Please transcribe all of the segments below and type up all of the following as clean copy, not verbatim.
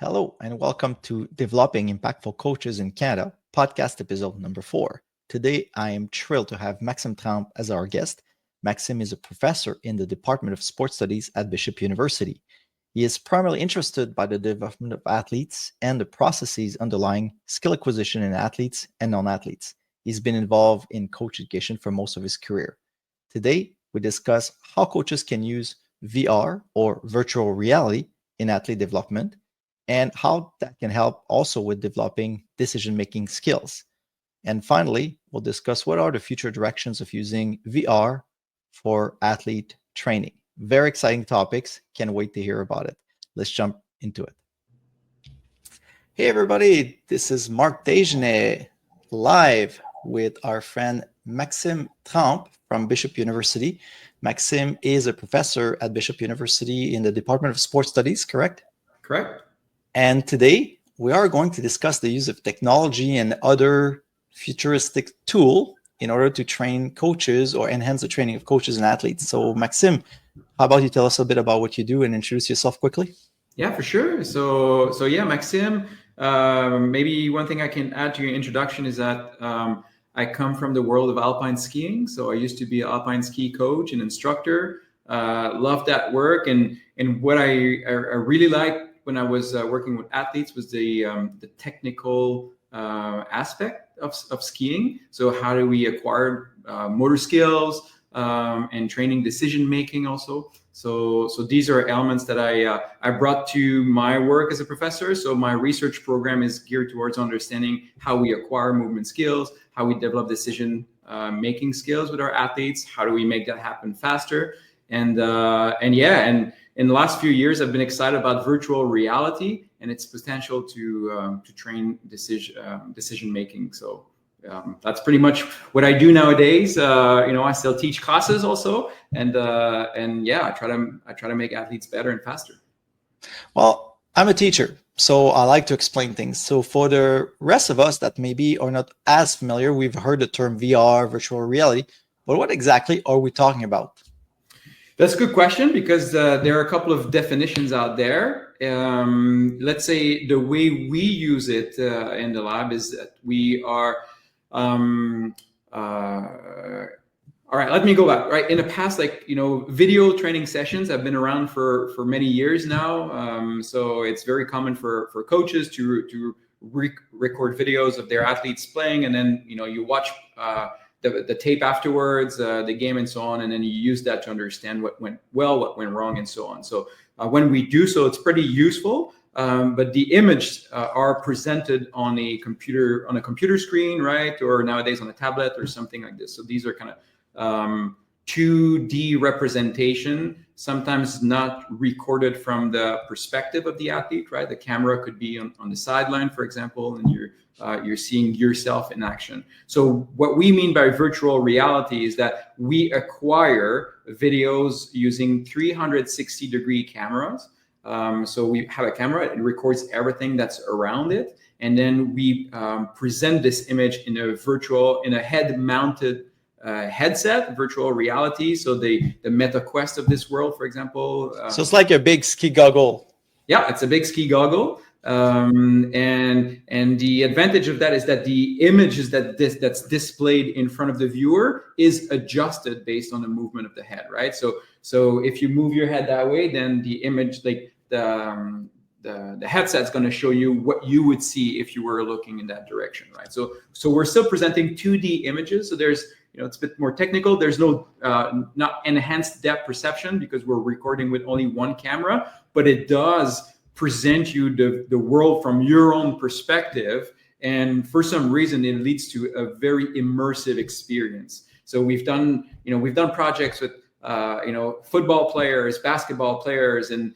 Hello, and welcome to Developing Impactful Coaches in Canada, podcast episode number 4. Today, I am thrilled to have Maxime Trempe as our guest. Maxime is a professor in the Department of Sports Studies at Bishop University. He is primarily interested by the development of athletes and the processes underlying skill acquisition in athletes and non-athletes. He's been involved in coach education for most of his career. Today, we discuss how coaches can use VR or virtual reality in athlete development and how that can help also with developing decision-making skills. And finally, we'll discuss what are the future directions of using VR for athlete training. Very exciting topics. Can't wait to hear about it. Let's jump into it. Hey, everybody. This is Marc Dagenais live with our friend Maxime Trempe from Bishop University. Maxime is a professor at Bishop University in the Department of Sports Studies, correct? Correct. And today we are going to discuss the use of technology and other futuristic tool in order to train coaches or enhance the training of coaches and athletes. So Maxime, how about you tell us a bit about what you do and introduce yourself quickly? Yeah, for sure. So yeah, Maxime, maybe one thing I can add to your introduction is that I come from the world of alpine skiing. So I used to be an alpine ski coach and instructor. Loved that work. And what I really liked when I was working with athletes was the technical aspect of skiing. So how do we acquire motor skills and training decision making also. So these are elements that I brought to my work as a professor. So my research program is geared towards understanding how we acquire movement skills, how we develop decision making skills with our athletes, how do we make that happen faster, and in the last few years, I've been excited about virtual reality and its potential to train decision making. So that's pretty much what I do nowadays. I still teach classes also, and I try to make athletes better and faster. Well, I'm a teacher, so I like to explain things. So for the rest of us that maybe are not as familiar, we've heard the term VR, virtual reality, but what exactly are we talking about? That's a good question because there are a couple of definitions out there. Let's say the way we use it in the lab is that we are. All right, let me go back. Right, in the past, video training sessions have been around for many years now. So it's very common for coaches to record videos of their athletes playing, and then you watch the tape afterwards, the game and so on, and then you use that to understand what went well, what went wrong, and so on. So when we do so, it's pretty useful. But the images are presented on a computer screen, right? Or nowadays on a tablet or something like this. So these are kind of 2D representation, sometimes not recorded from the perspective of the athlete, right? The camera could be on the sideline, for example, and you're seeing yourself in action. So what we mean by virtual reality is that we acquire videos using 360-degree cameras. So we have a camera, it records everything that's around it, and then we present this image in a head-mounted headset, virtual reality. So the Meta Quest of this world, for example. So it's like a big ski goggle. Yeah, it's a big ski goggle. And the advantage of that is that the images that's displayed in front of the viewer is adjusted based on the movement of the head, right? So if you move your head that way, then the image, like the headset's going to show you what you would see if you were looking in that direction, right? So we're still presenting 2D images. So there's, it's a bit more technical. There's no not enhanced depth perception because we're recording with only one camera, but it does present you the world from your own perspective, and for some reason it leads to a very immersive experience. So we've done projects with football players, basketball players, and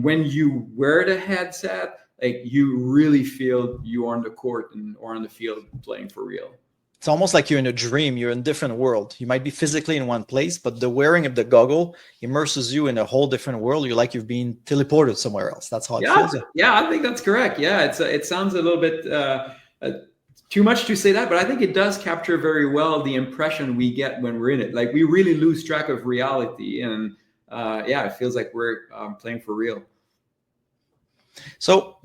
when you wear the headset, like you really feel you are on the court or on the field playing for real. It's almost like you're in a dream. You're in a different world. You might be physically in one place, but the wearing of the goggle immerses you in a whole different world. You're like you've been teleported somewhere else. That's how it feels. Yeah, I think that's correct. Yeah, it sounds a little bit too much to say that, but I think it does capture very well the impression we get when we're in it. Like we really lose track of reality, and it feels like we're playing for real. So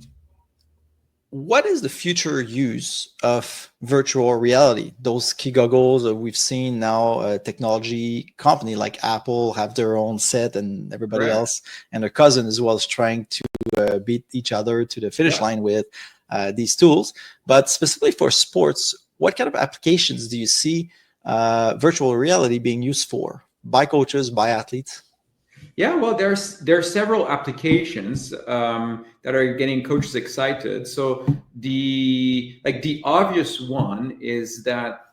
what is the future use of virtual reality? Those key goggles that we've seen now, technology company like Apple have their own set, and everybody Correct. else and their cousin as well is trying to beat each other to the finish Yeah. line with these tools. But specifically for sports, what kind of applications do you see virtual reality being used for by coaches, by athletes? Yeah, well, there's several applications that are getting coaches excited. So the obvious one is that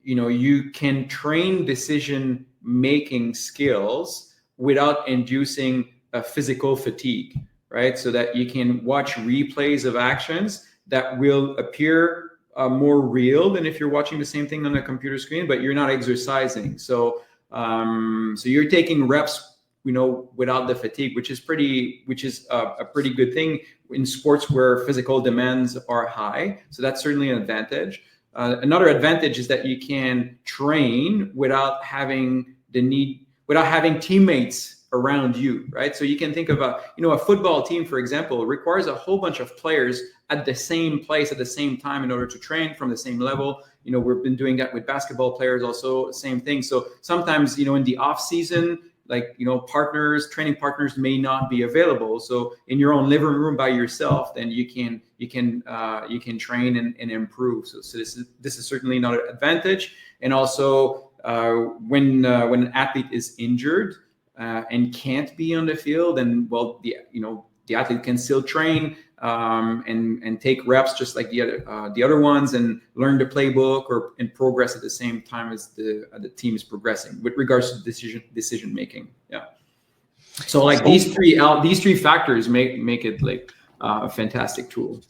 you can train decision making skills without inducing a physical fatigue, right? So that you can watch replays of actions that will appear more real than if you're watching the same thing on a computer screen, but you're not exercising. So you're taking reps, without the fatigue, which is a pretty good thing in sports where physical demands are high. So that's certainly an advantage. Another advantage is that you can train without having teammates around you, right? So you can think of a football team, for example, requires a whole bunch of players at the same place at the same time in order to train from the same level. We've been doing that with basketball players also, same thing. So sometimes, in the off season, training partners may not be available. So in your own living room by yourself, then you can train and improve. So this is certainly another advantage. And also when an athlete is injured and can't be on the field, then the athlete can still train and take reps just like the other ones, and learn the playbook and progress at the same time as the team is progressing with regards to decision making. Yeah. So these three factors make it like a fantastic tool.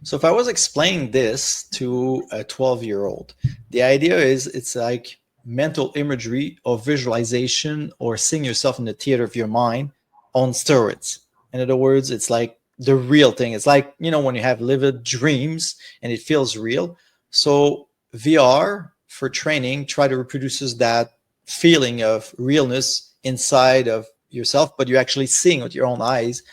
So if I was explaining this to a 12-year-old, the idea is it's like mental imagery or visualization or seeing yourself in the theater of your mind on steroids. In other words, it's like the real thing. It's like, when you have vivid dreams and it feels real. So VR for training try to reproduces that feeling of realness inside of yourself, but you're actually seeing with your own eyes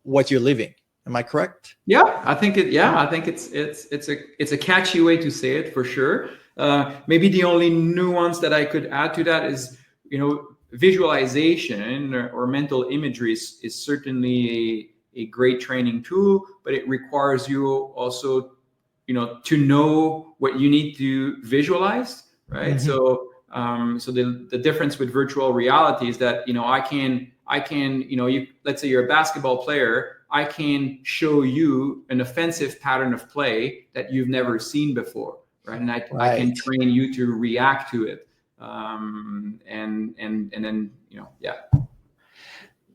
what you're living. Am I correct? Yeah, I think it's a catchy way to say it, for sure. Maybe the only nuance that I could add to that is, visualization or mental imagery is certainly a great training tool, but it requires you also, to know what you need to visualize, right? Mm-hmm. So the difference with virtual reality is that, let's say you're a basketball player, I can show you an offensive pattern of play that you've never seen before, right? And I can train you to react to it. And then, yeah.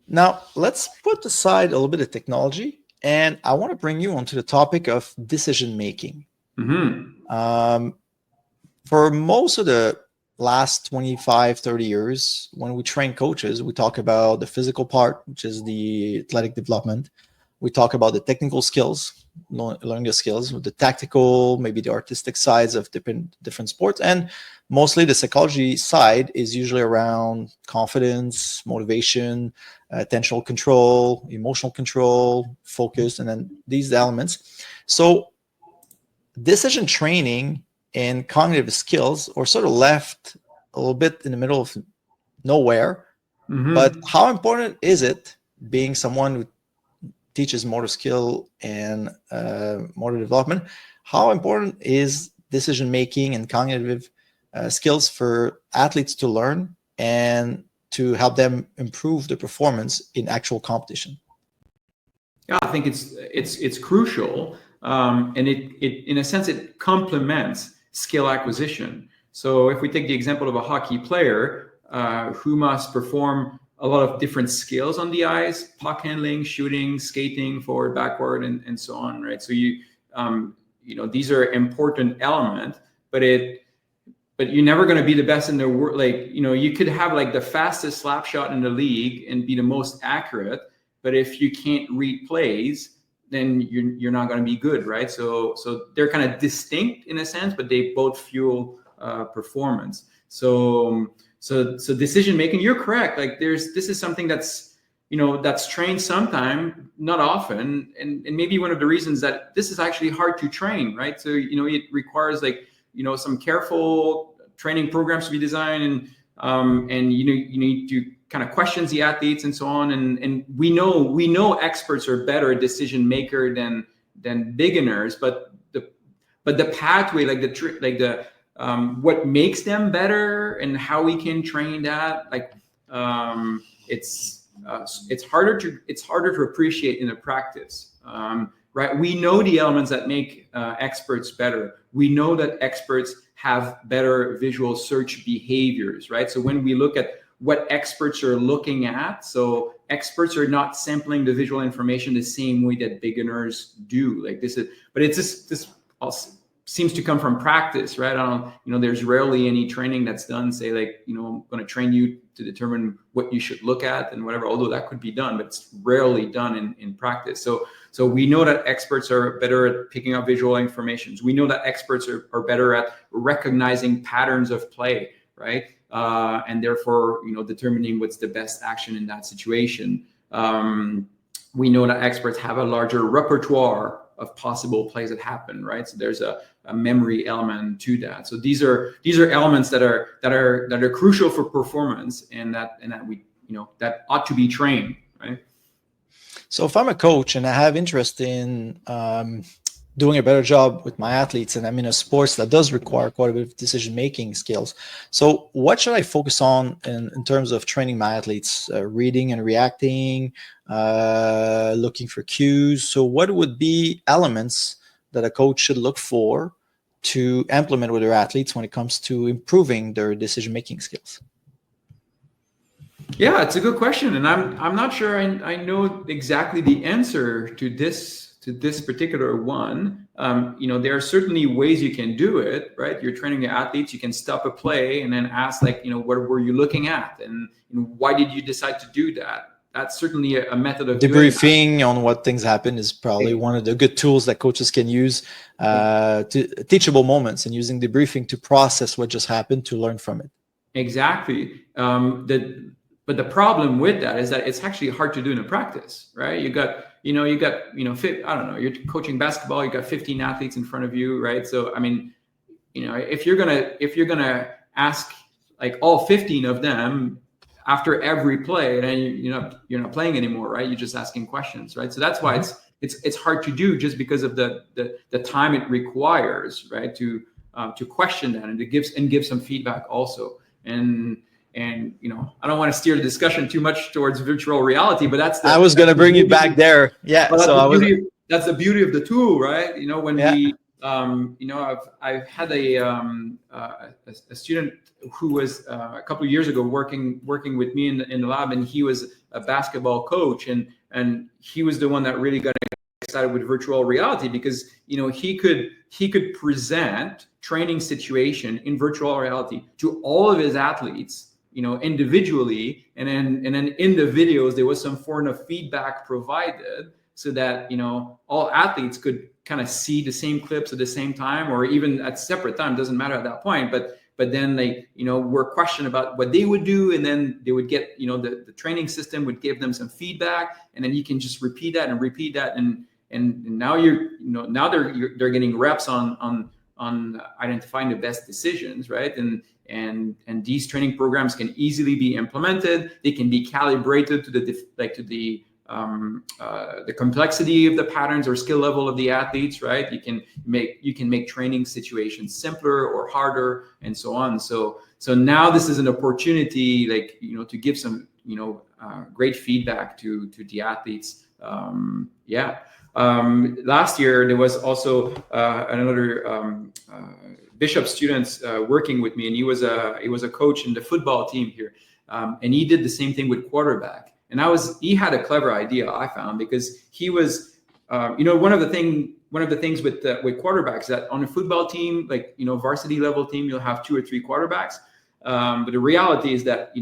Now, let's put aside a little bit of technology, and I want to bring you onto the topic of decision making. Mm-hmm. For most of the last 25, 30 years, when we train coaches, we talk about the physical part, which is the athletic development. We talk about the technical skills, learning the skills, with the tactical, maybe the artistic sides of different sports. And mostly the psychology side is usually around confidence, motivation, attentional control, emotional control, focus, and then these elements. So decision training and cognitive skills are sort of left a little bit in the middle of nowhere. Mm-hmm. But how important is it, being someone who teaches motor skill and motor development, how important is decision making and cognitive skills for athletes to learn and to help them improve their performance in actual competition? Yeah, I think it's crucial, and it in a sense it complements skill acquisition. So if we take the example of a hockey player who must perform a lot of different skills on the ice: puck handling, shooting, skating, forward, backward, and so on, right? So these are important elements, but you're never going to be the best in the world. You could have like the fastest slap shot in the league and be the most accurate, but if you can't read plays, then you're not going to be good, right? So they're kind of distinct in a sense, but they both fuel performance. So decision making, you're correct. This is something that's that's trained sometime, not often, and maybe one of the reasons that this is actually hard to train, right? So it requires some careful training programs to be designed, and you need to kind of question the athletes and so on, and we know experts are better decision maker than beginners, but the pathway, what makes them better and how we can train that, it's harder to appreciate in a practice, right? We know the elements that make experts better. We know that experts have better visual search behaviors, right? So when we look at what experts are looking at, so experts are not sampling the visual information the same way that beginners do. But it's this also seems to come from practice, right? There's rarely any training that's done, say I'm going to train you to determine what you should look at and whatever, although that could be done, but it's rarely done in practice. So we know that experts are better at picking up visual information. We know that experts are better at recognizing patterns of play, right? And therefore, determining what's the best action in that situation. We know that experts have a larger repertoire of possible plays that happen, right? So there's a memory element to that. So these are elements that are crucial for performance, and that we that ought to be trained, right? So if I'm a coach and I have interest in doing a better job with my athletes, and I'm in a sports that does require quite a bit of decision-making skills, so what should I focus on in terms of training my athletes? Reading and reacting, looking for cues. So what would be elements that a coach should look for to implement with their athletes when it comes to improving their decision-making skills? Yeah, it's a good question, and I'm not sure I know exactly the answer to this particular one. There are certainly ways you can do it, right? You're training your athletes, you can stop a play and then ask, what were you looking at, and why did you decide to do that? That's certainly a method of debriefing on what things happen is probably one of the good tools that coaches can use, to teachable moments, and using debriefing to process what just happened to learn from it. Exactly. But the problem with that is that it's actually hard to do in a practice, right? You got I don't know, you're coaching basketball, you got 15 athletes in front of you, right? So if you're gonna ask all 15 of them after every play, then you're not playing anymore, right? You're just asking questions, right? So that's why it's hard to do, just because of the time it requires, right? To question that and to give some feedback also. And I don't want to steer the discussion too much towards virtual reality, but I was going to bring you back there. Yeah. Well, that's the beauty of the tool, right? I've had a student who was a couple of years ago working with me in the lab, and he was a basketball coach, and he was the one that really got excited with virtual reality, because he could present training situation in virtual reality to all of his athletes, individually, and then in the videos there was some form of feedback provided, so that all athletes could kind of see the same clips at the same time, or even at separate time, doesn't matter at that point, but then they were questioned about what they would do, and then they would get the training system would give them some feedback, and then you can just repeat that, and now they're getting reps on identifying the best decisions, right? And these training programs can easily be implemented. They can be calibrated to the complexity of the patterns or skill level of the athletes, right? You can make training situations simpler or harder, and so on. So now this is an opportunity, to give some great feedback to the athletes. Last year there was also another Bishop students working with me, and he was a coach in the football team here, and he did the same thing with quarterback. And he had a clever idea, I found, because he was, one of the things with quarterbacks, that on a football team, varsity level team, you'll have 2 or 3 quarterbacks. But the reality is that,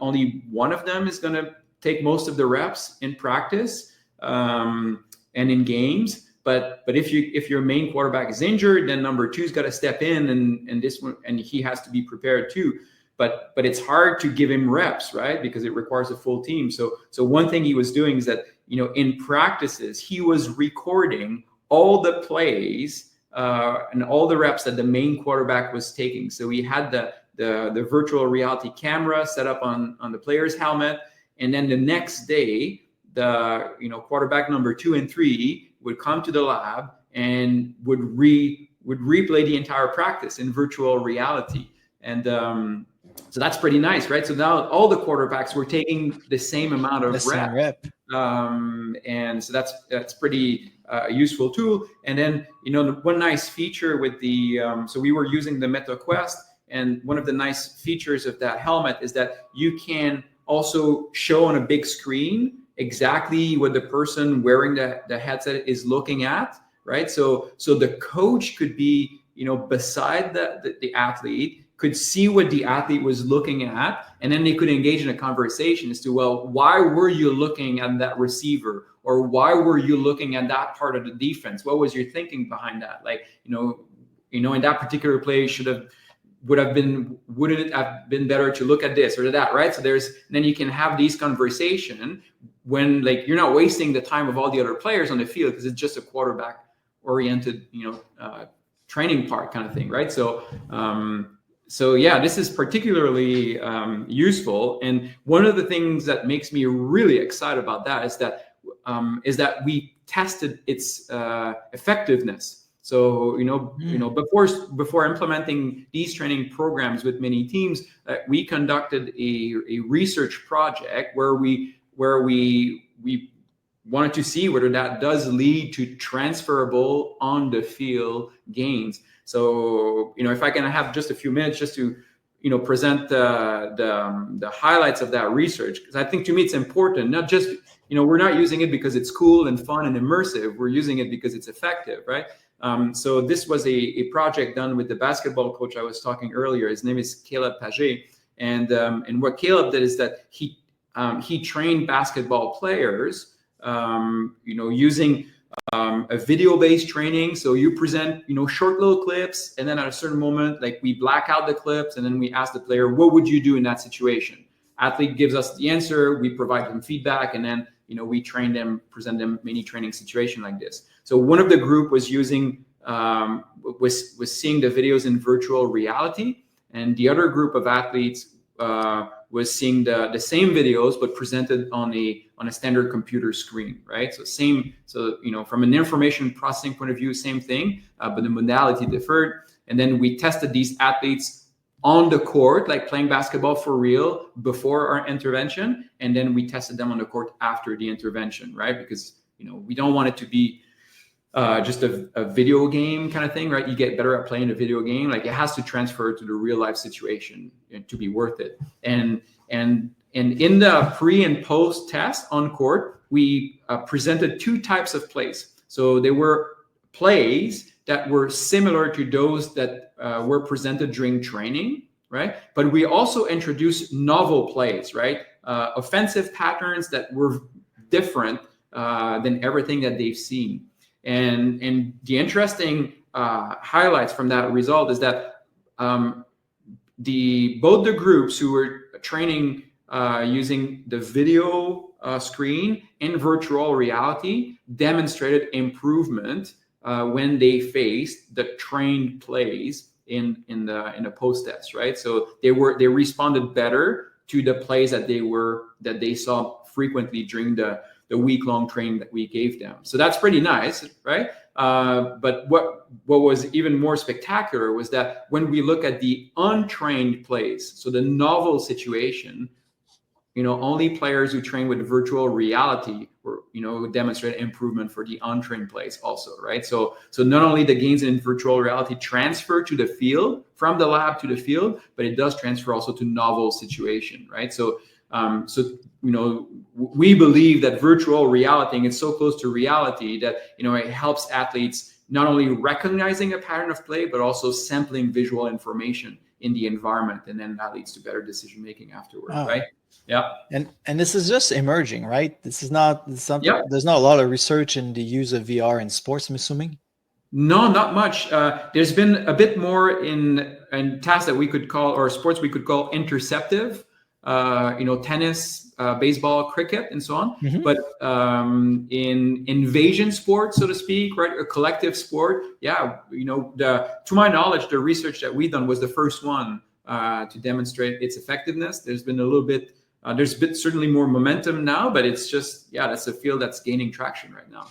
only one of them is going to take most of the reps in practice and in games. But if your main quarterback is injured, then number 2's got to step in, and he has to be prepared too. but it's hard to give him reps, right? Because it requires a full team. So one thing he was doing is that, in practices, he was recording all the plays and all the reps that the main quarterback was taking. So he had the virtual reality camera set up on the player's helmet, and then the next day, the quarterback number 2 and 3 would come to the lab and would replay the entire practice in virtual reality. And so that's pretty nice, right? So now all the quarterbacks were taking the same amount of reps. And so that's pretty useful tool. And then, one nice feature with the, so we were using the Meta Quest, and one of the nice features of that helmet is that you can also show on a big screen exactly what the person wearing the headset is looking at, right? So the coach could be, beside the athlete, could see what the athlete was looking at, and then they could engage in a conversation as to, well, why were you looking at that receiver, or why were you looking at that part of the defense? What was your thinking behind that? Like, in that particular play, wouldn't it have been better to look at this or that, right? So then you can have these conversation when, like, you're not wasting the time of all the other players on the field, because it's just a quarterback oriented, training part kind of thing, right? So yeah, this is particularly useful. And one of the things that makes me really excited about that is that we tested its effectiveness. So before implementing these training programs with many teams, we conducted a research project where we wanted to see whether that does lead to transferable on the field gains. So, if I can have just a few minutes just to, present the highlights of that research, because I think to me it's important, not just, we're not using it because it's cool and fun and immersive. We're using it because it's effective, right? So this was a project done with the basketball coach I was talking earlier. His name is Caleb Paget. And what Caleb did is that he trained basketball players, using a video-based training. So you present, short little clips, and then at a certain moment, like, we black out the clips, and then we ask the player, what would you do in that situation? Athlete gives us the answer, we provide them feedback, and then, we train them, present them mini training situation like this. So one of the group was using, was seeing the videos in virtual reality, and the other group of athletes was seeing the same videos but presented on a standard computer screen, right? So from an information processing point of view, same thing, but the modality differed. And then we tested these athletes on the court, like playing basketball for real before our intervention, and then we tested them on the court after the intervention, right? Because we don't want it to be just a video game kind of thing, right? You get better at playing a video game. Like, it has to transfer to the real life situation to be worth it. And in the pre and post test on court, we presented 2 types of plays. So there were plays that were similar to those that were presented during training, right? But we also introduced novel plays, right? Offensive patterns that were different than everything that they've seen. And the interesting highlights from that result is that both the groups who were training using the video screen and virtual reality demonstrated improvement when they faced the trained plays in the post test, right? So they responded better to the plays that they saw frequently during the week-long training that we gave them. So that's pretty nice, right? But what was even more spectacular was that when we look at the untrained plays, so the novel situation, only players who train with virtual reality were, demonstrate improvement for the untrained plays also, right? So not only the gains in virtual reality transfer to the field, from the lab to the field, but it does transfer also to novel situation, right? So we believe that virtual reality, and it's so close to reality that, it helps athletes not only recognizing a pattern of play, but also sampling visual information in the environment. And then that leads to better decision-making afterward, right? Yeah. And this is just emerging, right? This is not something, yeah. There's not a lot of research in the use of VR in sports, I'm assuming? No, not much. There's been a bit more in and tasks that we could call, or sports we could call interceptive, tennis, baseball, cricket, and so on. Mhm. But in invasion sports, so to speak, right, a collective sport, to my knowledge, the research that we've done was the first one to demonstrate its effectiveness. There's been a little bit, there's been certainly more momentum now, but it's just, that's a field that's gaining traction right now.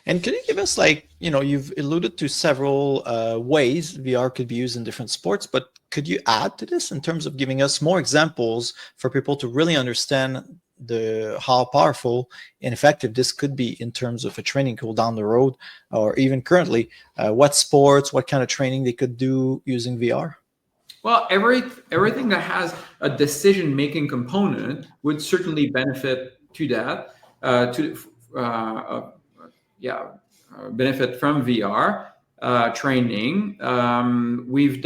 And could you give us, you've alluded to several ways VR could be used in different sports, but could you add to this in terms of giving us more examples for people to really understand how powerful and effective this could be in terms of a training tool down the road, or even currently, what sports, what kind of training they could do using VR? Well, everything that has a decision-making component would certainly benefit to that, benefit from VR training. We've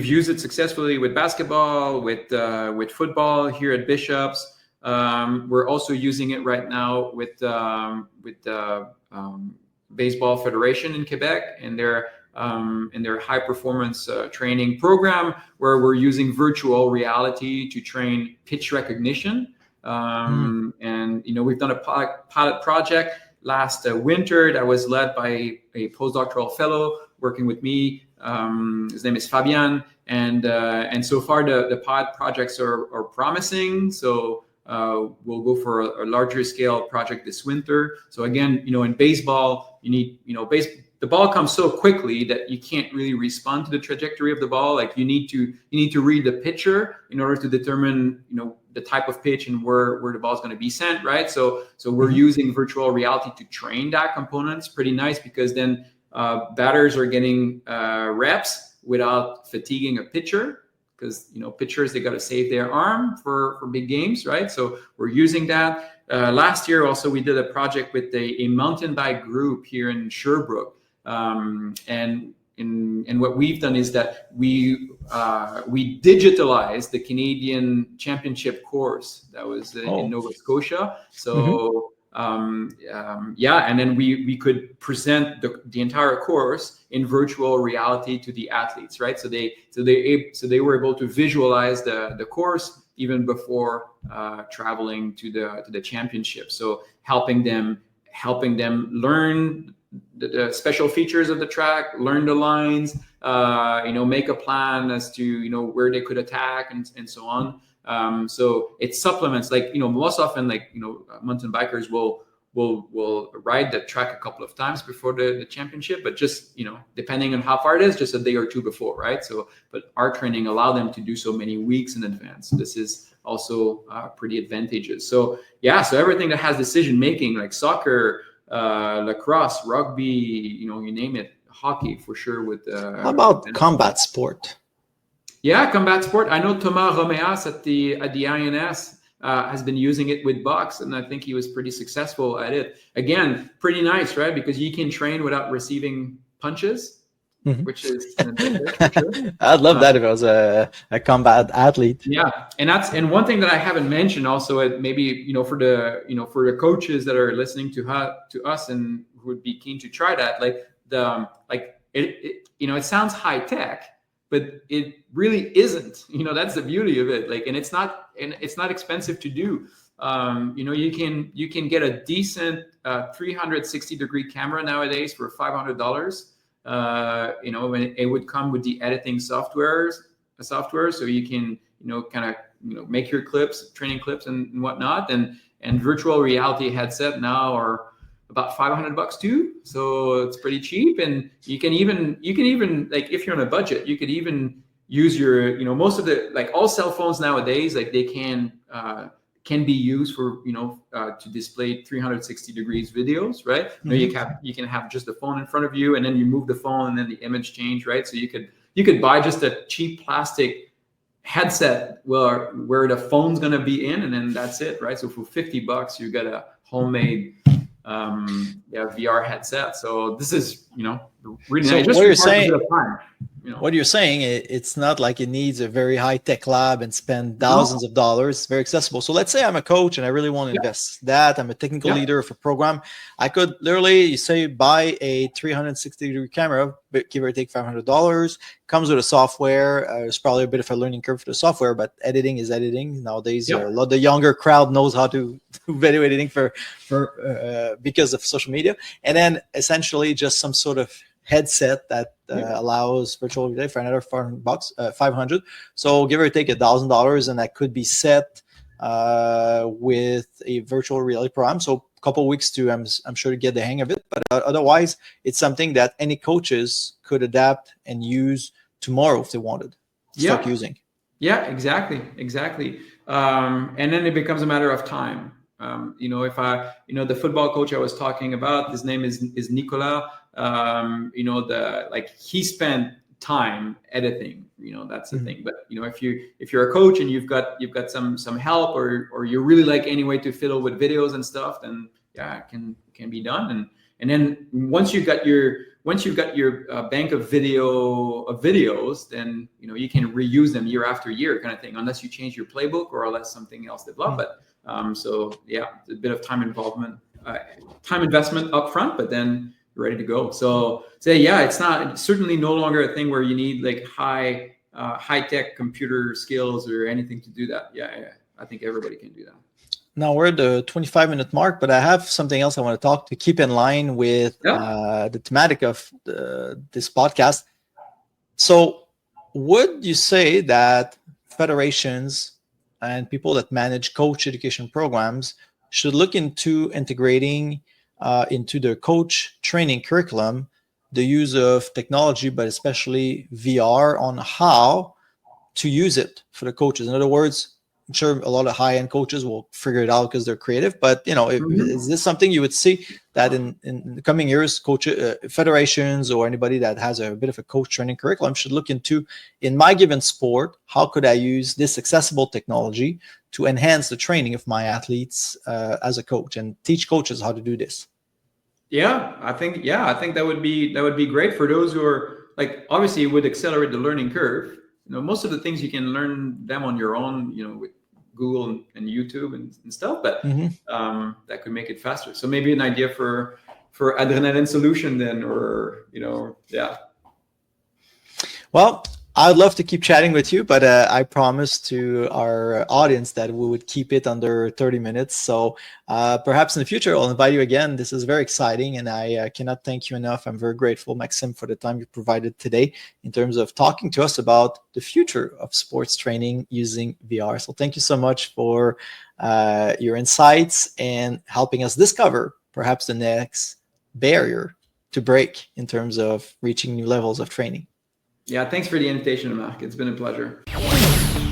used it successfully with basketball, with football here at Bishop's. We're also using it right now with the Baseball Federation in Quebec and their high performance training program, where we're using virtual reality to train pitch recognition. And we've done a pilot project last winter that was led by a postdoctoral fellow working with me. His name is Fabian, and so far the pilot projects are promising. So we'll go for a larger scale project this winter. So again, in baseball, you need the ball comes so quickly that you can't really respond to the trajectory of the ball. Like you need to read the pitcher in order to determine the type of pitch and where the ball is going to be sent, right? So we're using virtual reality to train that component. It's pretty nice because then batters are getting reps without fatiguing a pitcher, because pitchers, they got to save their arm for big games, right? So we're using that. Last year also we did a project with a mountain bike group here in Sherbrooke. And what we've done is that we digitalized the Canadian Championship course that was in Nova Scotia. So and then we could present the entire course in virtual reality to the athletes, right? So they were able to visualize the course even before traveling to the championship. So helping them learn the special features of the track, learn the lines, make a plan as to where they could attack and so on. So it supplements, most often, mountain bikers will ride the track a couple of times before the championship, but just depending on how far it is, just a day or two before, right? So but our training allowed them to do so many weeks in advance. So this is also pretty advantageous. So so everything that has decision making, like soccer, lacrosse, rugby, you name it, hockey for sure. How about combat sport? Yeah, combat sport. I know Thomas Romeas at the INS has been using it with box, and I think he was pretty successful at it. Again, pretty nice, right? Because you can train without receiving punches, which is an advantage for sure. I'd love that if I was a combat athlete. Yeah, and one thing that I haven't mentioned also, maybe for the coaches that are listening to us and who would be keen to try that, it sounds high tech, but it really isn't. That's the beauty of it. And it's not expensive to do. You can get a decent 360-degree camera nowadays for $500. It would come with the editing software, so you can make your clips, training clips and whatnot, and virtual reality headset now are about $500 too, so it's pretty cheap. And you can even if you're on a budget, you could even use your most of the all cell phones nowadays, they can be used for to display 360 degrees videos, right? You can have just the phone in front of you, and then you move the phone, and then the image change, right? So you could buy just a cheap plastic headset where the phone's gonna be in, and then that's it, right? So for $50 you get a homemade VR headset. So this is really nice. What you're saying, What you're saying, it's not like it needs a very high-tech lab and spend thousands of dollars. It's very accessible. So let's say I'm a coach and I really want to invest that. I'm a technical leader of a program. I could literally, you say, buy a 360-degree camera, give or take $500. Comes with a software. There's probably a bit of a learning curve for the software, but editing is editing. Nowadays, a lot of the younger crowd knows how to do video editing for because of social media. And then essentially just some sort of headset that allows virtual reality for another $500. So give or take $1,000, and that could be set with a virtual reality program. So a couple of weeks to, I'm sure, to get the hang of it. But otherwise, it's something that any coaches could adapt and use tomorrow if they wanted to start using. Yeah, exactly. And then it becomes a matter of time. If the football coach I was talking about, his name is Nicolas. He spent time editing. That's the thing. But if you're a coach and you've got some help, or you really like any way to fiddle with videos and stuff, then it can be done. And then once you've got your bank of videos, then you can reuse them year after year, kind of thing, unless you change your playbook or unless something else develops. But a bit of time investment up front, but then you're ready to go. So it's certainly no longer a thing where you need like high tech computer skills or anything to do that. I think everybody can do that. Now we're at the 25-minute mark, but I have something else I want to keep in line with the thematic of this podcast. So would you say that federations and people that manage coach education programs should look into integrating into their coach training curriculum the use of technology, but especially VR, on how to use it for the coaches? In other words, I'm sure a lot of high-end coaches will figure it out because they're creative, but is this something you would see that in the coming years, federations or anybody that has a bit of a coach training curriculum should look into, in my given sport, how could I use this accessible technology to enhance the training of my athletes as a coach, and teach coaches how to do this? I think that would be great for those who are, like, obviously it would accelerate the learning curve. Most of the things you can learn them on your own, with Google and YouTube and stuff, but that could make it faster. So maybe an idea for Adrenaline solution then, or Well, I'd love to keep chatting with you, but I promised to our audience that we would keep it under 30 minutes. So perhaps in the future, I'll invite you again. This is very exciting, and I cannot thank you enough. I'm very grateful, Maxime, for the time you provided today in terms of talking to us about the future of sports training using VR. So thank you so much for your insights and helping us discover perhaps the next barrier to break in terms of reaching new levels of training. Yeah, thanks for the invitation, Marc. It's been a pleasure.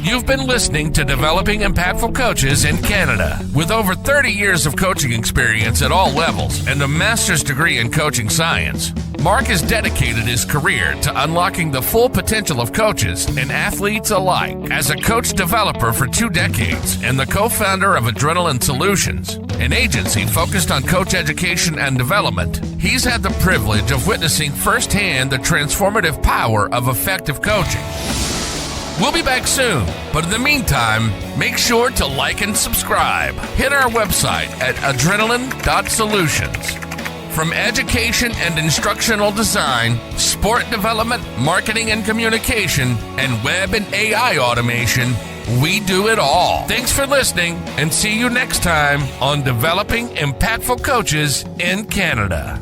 You've been listening to Developing Impactful Coaches in Canada. With over 30 years of coaching experience at all levels and a master's degree in coaching science, Marc has dedicated his career to unlocking the full potential of coaches and athletes alike. As a coach developer for 2 decades and the co-founder of Adrenaline Solutions, an agency focused on coach education and development, he's had the privilege of witnessing firsthand the transformative power of effective coaching. We'll be back soon, but in the meantime, make sure to like and subscribe. Hit our website at adrenaline.solutions. From education and instructional design, sport development, marketing and communication, and web and AI automation, we do it all. Thanks for listening, and see you next time on Developing Impactful Coaches in Canada.